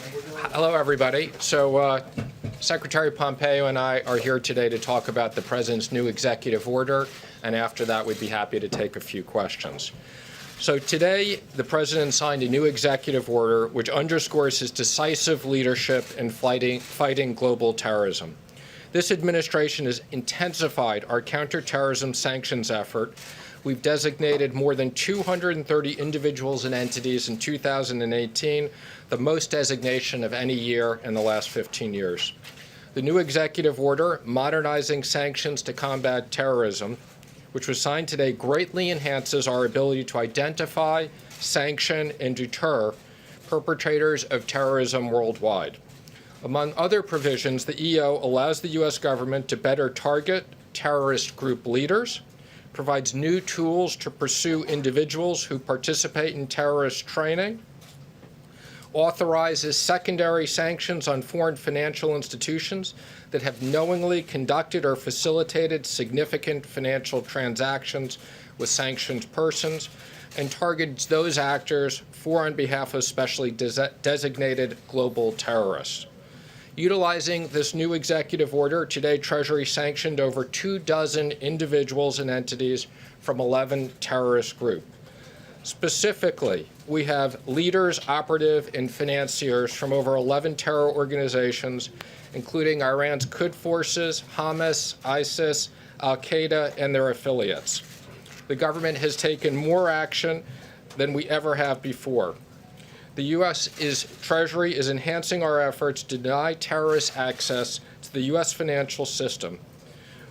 Hello, everybody. So Secretary Pompeo and I are here today to talk about the President's new executive order, and after that, we'd be happy to take a few questions. So today, the President signed a new executive order which underscores his decisive leadership in fighting global terrorism. This administration has intensified our counterterrorism sanctions effort. We've designated more than 230 individuals and entities in 2018, the most designation of any year in the last 15 years. The new executive order, modernizing sanctions to combat terrorism, which was signed today, greatly enhances our ability to identify, sanction, and deter perpetrators of terrorism worldwide. Among other provisions, the EO allows the U.S. government to better target terrorist group leaders, provides new tools to pursue individuals who participate in terrorist training, authorizes secondary sanctions on foreign financial institutions that have knowingly conducted or facilitated significant financial transactions with sanctioned persons, and targets those actors for on behalf of specially designated global terrorists. Utilizing this new executive order, today Treasury sanctioned over 24 individuals and entities from 11 terrorist groups. Specifically, we have leaders, operative, and financiers from over 11 terror organizations, including Iran's Quds forces, Hamas, ISIS, Al-Qaeda, and their affiliates. The government has taken more action than we ever have before. The U.S. Treasury is enhancing our efforts to deny terrorists access to the U.S. financial system.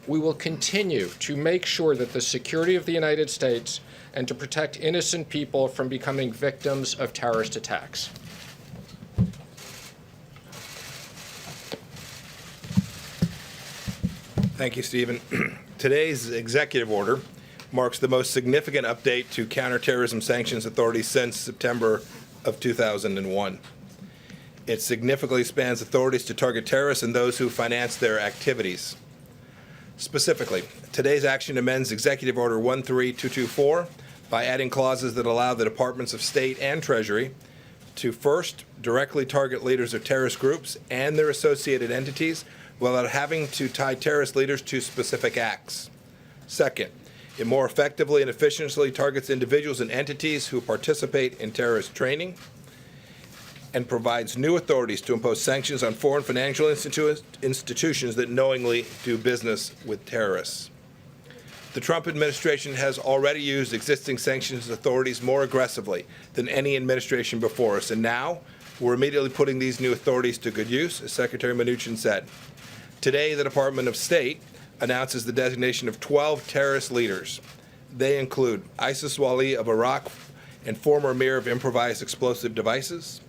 We will continue to make sure that the security of the United States and to protect innocent people from becoming victims of terrorist attacks. Thank you, Stephen. Today's executive order marks the most significant update to counterterrorism sanctions authorities since September of 2001. It significantly expands authorities to target terrorists and those who finance their activities. Specifically, today's action amends Executive Order 13224 by adding clauses that allow the Departments of State and Treasury to first directly target leaders of terrorist groups and their associated entities without having to tie terrorist leaders to specific acts. Second, it more effectively and efficiently targets individuals and entities who participate in terrorist training and provides new authorities to impose sanctions on foreign financial institutions that knowingly do business with terrorists. The Trump administration has already used existing sanctions authorities more aggressively than any administration before us, and now we're immediately putting these new authorities to good use, as Secretary Mnuchin said. Today, the Department of State announces the designation of 12 terrorist leaders. They include Isis Wali of Iraq and former Emir of Improvised Explosive Devices,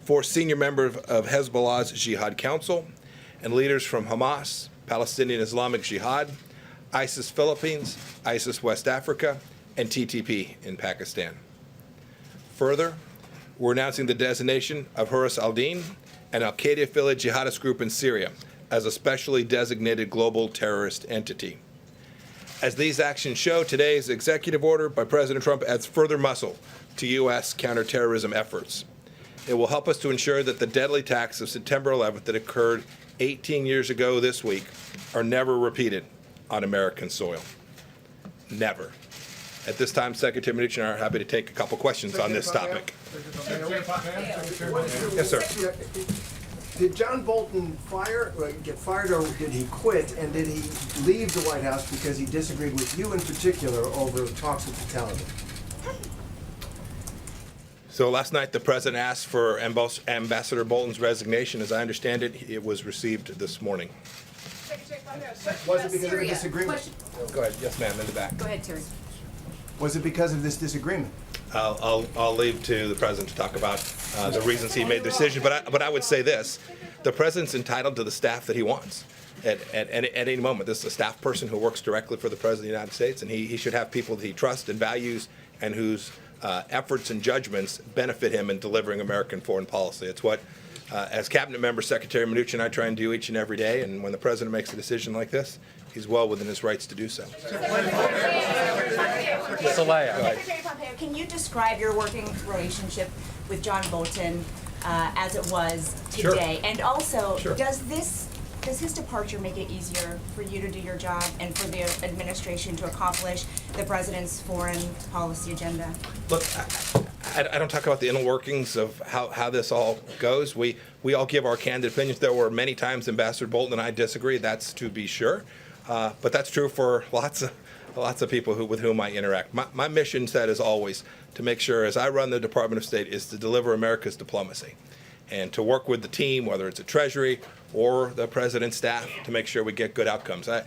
4 senior members of Hezbollah's Jihad Council, and leaders from Hamas, Palestinian Islamic Jihad, ISIS Philippines, ISIS West Africa, and TTP in Pakistan. Further, we're announcing the designation of Hurus al-Din, an al-Qaeda-affiliated jihadist group in Syria, as a specially designated global terrorist entity. As these actions show, today's executive order by President Trump adds further muscle to U.S. counterterrorism efforts. It will help us to ensure that the deadly attacks of September 11th that occurred 18 years ago this week are never repeated on American soil. Never. At this time, Secretary Mnuchin and I are happy to take a couple questions on this topic. Yes, sir. Did John Bolton get fired, or did he quit, and did he leave the White House because he disagreed with you in particular over talks with the Taliban? So last night, the President asked for Ambassador Bolton's resignation. As I understand it, it was received this morning. Was it because of a disagreement? Go ahead. Yes, ma'am, in the back. Go ahead, Terry. Was it because of this disagreement? I'll leave to the President to talk about the reasons he made the decision. But I would say this. The President's entitled to the staff that he wants at any moment. This is a staff person who works directly for the President of the United States, and he should have people that he trusts and values and whose efforts and judgments benefit him in delivering American foreign policy. It's what, as Cabinet member, Secretary Mnuchin and I try and do each and every day, and when the President makes a decision like this, he's well within his rights to do so. Secretary Pompeo, can you describe your working relationship with John Bolton as it was Sure. today? And also, Sure. does his departure make it easier for you to do your job and for the administration to accomplish the president's foreign policy agenda? Look, I don't talk about the inner workings of how this all goes. We all give our candid opinions. There were many times Ambassador Bolton and I disagree. That's to be sure, but that's true for lots of people with whom I interact. My mission set is always to make sure, as I run the Department of State, is to deliver America's diplomacy, and to work with the team, whether it's a Treasury or the President's staff, to make sure we get good outcomes. I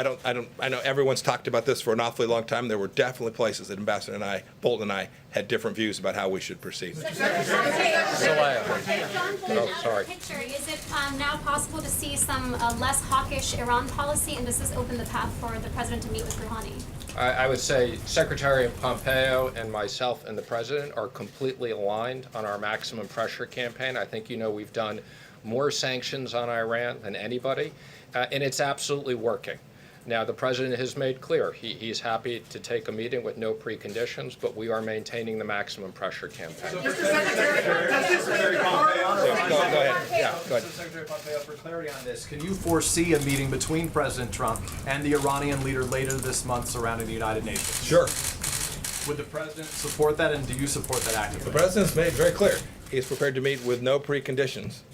know everyone's talked about this for an awfully long time. There were definitely places that Ambassador Bolton and I had different views about how we should proceed. John Oh, sorry. Picture. Is it now possible to see some less hawkish Iran policy, and does this open the path for the president to meet with Rouhani? I would say Secretary Pompeo and myself and the President are completely aligned on our maximum pressure campaign. I think we've done more sanctions on Iran than anybody, and it's absolutely working. Now, the President has made clear he's happy to take a meeting with no preconditions, but we are maintaining the maximum pressure campaign. Go ahead. Yeah, go ahead. Secretary Pompeo, for clarity on this, can you foresee a meeting between President Trump and the Iranian leader later this month surrounding the United Nations? Sure. Would the President support that, and do you support that actively? The President's made very clear he's prepared to meet with no preconditions.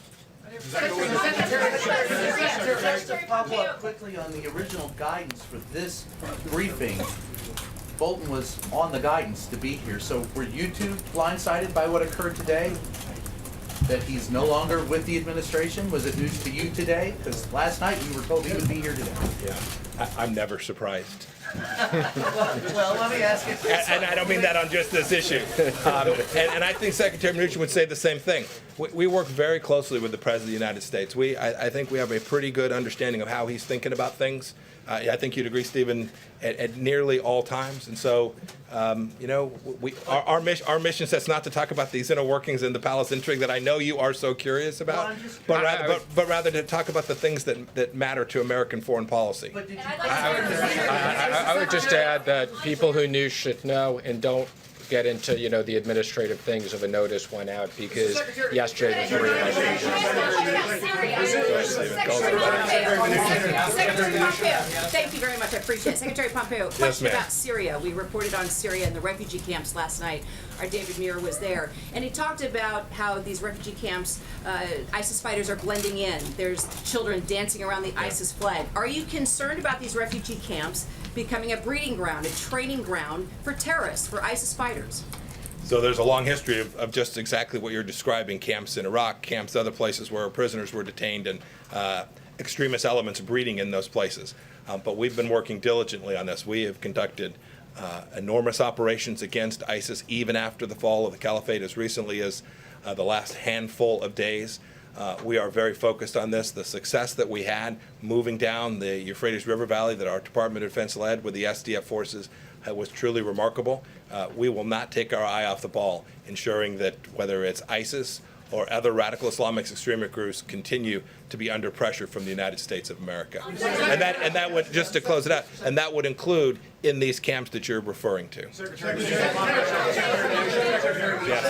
Just to follow up quickly on the original guidance for this briefing, Bolton was on the guidance to be here. So were you two blindsided by what occurred today? That he's no longer with the administration? Was it news to you today? Because last night we were told he would be here today. Yeah, I'm never surprised. Well, let me ask you this. And I don't mean that on just this issue. And I think Secretary Mnuchin would say the same thing. We work very closely with the President of the United States. I think we have a pretty good understanding of how he's thinking about things. I think you'd agree, Stephen, at nearly all times. And so, our mission says not to talk about these inner workings in the palace intrigue that I know you are so curious about, but rather to talk about the things that matter to American foreign policy. But did you I would just add that people who knew should know, and don't get into the administrative things of a notice went out because yesterday was Secretary Pompeo, thank you very much. I appreciate it. Secretary Pompeo, question ma'am. about Syria. We reported on Syria and the refugee camps last night. Our David Muir was there, and he talked about how these refugee camps, ISIS fighters are blending in. There's children dancing around the ISIS flag. Are you concerned about these refugee camps becoming a breeding ground, a training ground for terrorists, for ISIS fighters? So there's a long history of just exactly what you're describing, camps in Iraq, camps other places where prisoners were detained, and extremist elements breeding in those places. But we've been working diligently on this. We have conducted enormous operations against ISIS even after the fall of the caliphate, as recently as the last handful of days. We are very focused on this. The success that we had moving down the Euphrates River Valley that our Department of Defense led with the SDF forces was truly remarkable. We will not take our eye off the ball, ensuring that whether it's ISIS or other radical Islamic extremist groups continue to be under pressure from the United States of America. And that would, just to close it out, and that would include in these camps that you're referring to. Yes,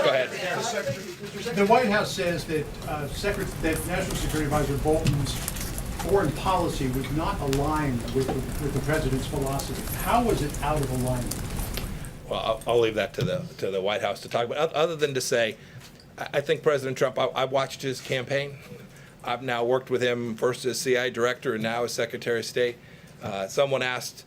go ahead. The White House says that National Security Advisor Bolton's foreign policy was not aligned with the president's philosophy. How was it out of alignment? Well, I'll leave that to the White House to talk about. Other than to say, I think President Trump, I watched his campaign. I've now worked with him first as CIA director and now as Secretary of State. Someone asked,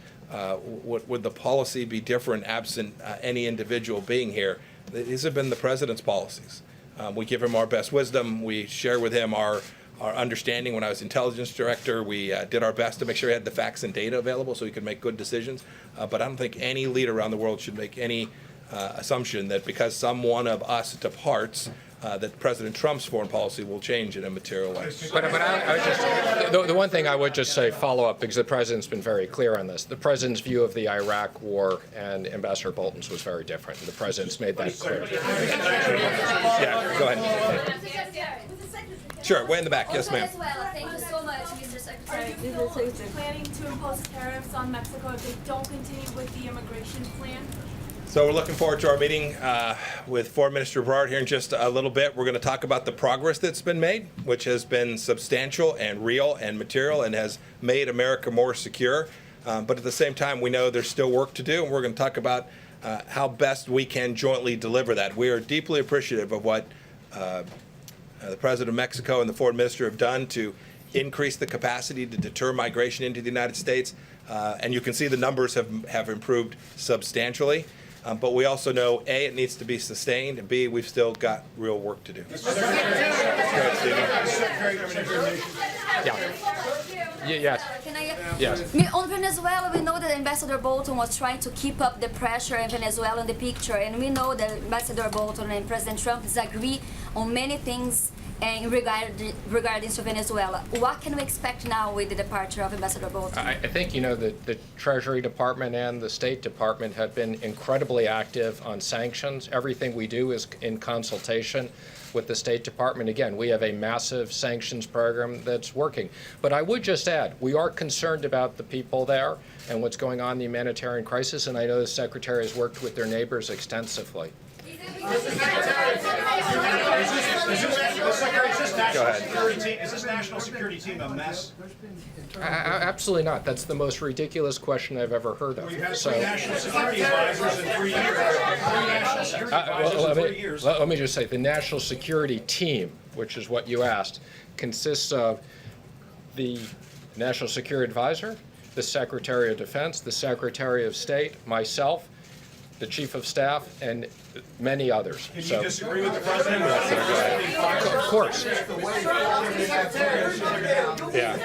would the policy be different absent any individual being here? These have been the president's policies. We give him our best wisdom. We share with him our understanding. When I was intelligence director, we did our best to make sure he had the facts and data available so he could make good decisions. But I don't think any leader around the world should make any assumption that because some one of us departs, that President Trump's foreign policy will change in a material way. But I would just, the one thing I would just say, follow up, because the President's been very clear on this. The President's view of the Iraq war and Ambassador Bolton's was very different. The President's made that clear. Yeah, go ahead. Sure, way in the back. Yes, ma'am. Thank you so much, Mr. Secretary. Are you still planning to impose tariffs on Mexico if they don't continue with the immigration plan? So we're looking forward to our meeting with Foreign Minister Berard here in just a little bit. We're going to talk about the progress that's been made, which has been substantial and real and material and has made America more secure. But at the same time, we know there's still work to do, and we're going to talk about how best we can jointly deliver that. We are deeply appreciative of what the President of Mexico and the Foreign Minister have done to increase the capacity to deter migration into the United States. And you can see the numbers have improved substantially. But we also know, A, it needs to be sustained, and B, we've still got real work to do. Go ahead, Stephen. Yes. Can I? Yes. On Venezuela, we know that Ambassador Bolton was trying to keep up the pressure in Venezuela in the picture, and we know that Ambassador Bolton and President Trump disagree on many things regarding to Venezuela. What can we expect now with the departure of Ambassador Bolton? I think, the Treasury Department and the State Department have been incredibly active on sanctions. Everything we do is in consultation with the State Department. Again, we have a massive sanctions program that's working. But I would just add, we are concerned about the people there and what's going on in the humanitarian crisis, and I know the Secretary has worked with their neighbors extensively. Is this national security team a mess? Absolutely not. That's the most ridiculous question I've ever heard of. We've had three national security advisors in 3 years. Three national security advisors in 3 years. Let me just say, the national security team, which is what you asked, consists of the National Security Advisor, the Secretary of Defense, the Secretary of State, myself, the Chief of Staff, and many others. Can you disagree with the president? Of course. Yeah.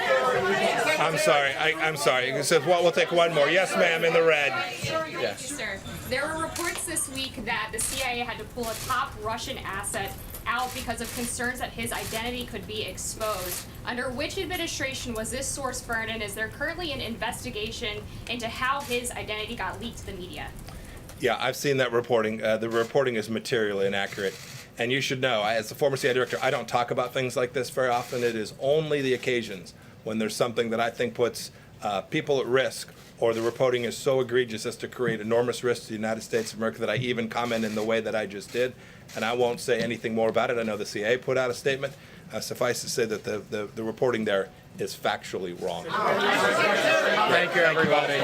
I'm sorry. I'm sorry. It says, well, we'll take one more. Yes, ma'am, in the red. Yes. Sir. There were reports this week that the CIA had to pull a top Russian asset out because of concerns that his identity could be exposed. Under which administration was this source burned, and is there currently an investigation into how his identity got leaked to the media? Yeah, I've seen that reporting. The reporting is materially inaccurate. And you should know, as the former CIA director, I don't talk about things like this very often. It is only the occasions when there's something that I think puts people at risk, or the reporting is so egregious as to create enormous risk to the United States of America, that I even comment in the way that I just did. And I won't say anything more about it. I know the CIA put out a statement. Suffice to say that the reporting there is factually wrong. Thank you, everybody.